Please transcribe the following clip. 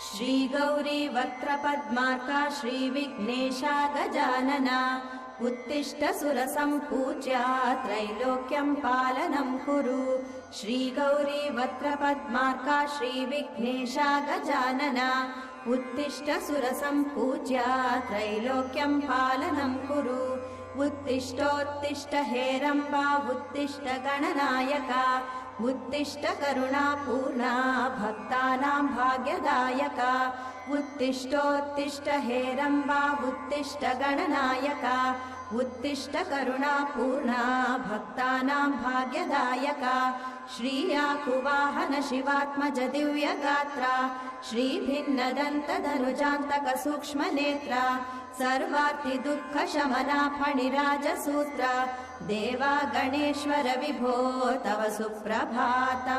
श्रीगौरी वक्त्रपद्मार्का श्रीविघ्नेशा गजानना उत्तिष्ठ सुरसम्पूज्या त्रैलोक्यं पालनं कुरु। श्रीगौरी वक्त्रपद्मार्का श्रीविघ्नेशा गजानना उत्तिष्ठ सुरसम्पूज्या त्रैलोक्यं पालनं कुरु। उत्तिष्ठोत्तिष्ठ हेरम्बा उत्तिष्ठ गणनायका उत्तिष्ठ करुणापूर्णा भक्तानां भाग्यदायका। उत्तिष्ठोत्तिष्ठ हेरम्बा उत्तिष्ठ गणनायका उत्तिष्ठ करुणापूर्णा भक्तानां भाग्यदायका। श्रीयाकुवाहन शिवात्मज दिव्यगात्रा श्रीभिन्नदन्तधनुजान्तक सूक्ष्मनेत्रा सर्वार्ति दुःखशमना फणिराजसूत्रा देवा गणेश्वर विभो तव सुप्रभातम्।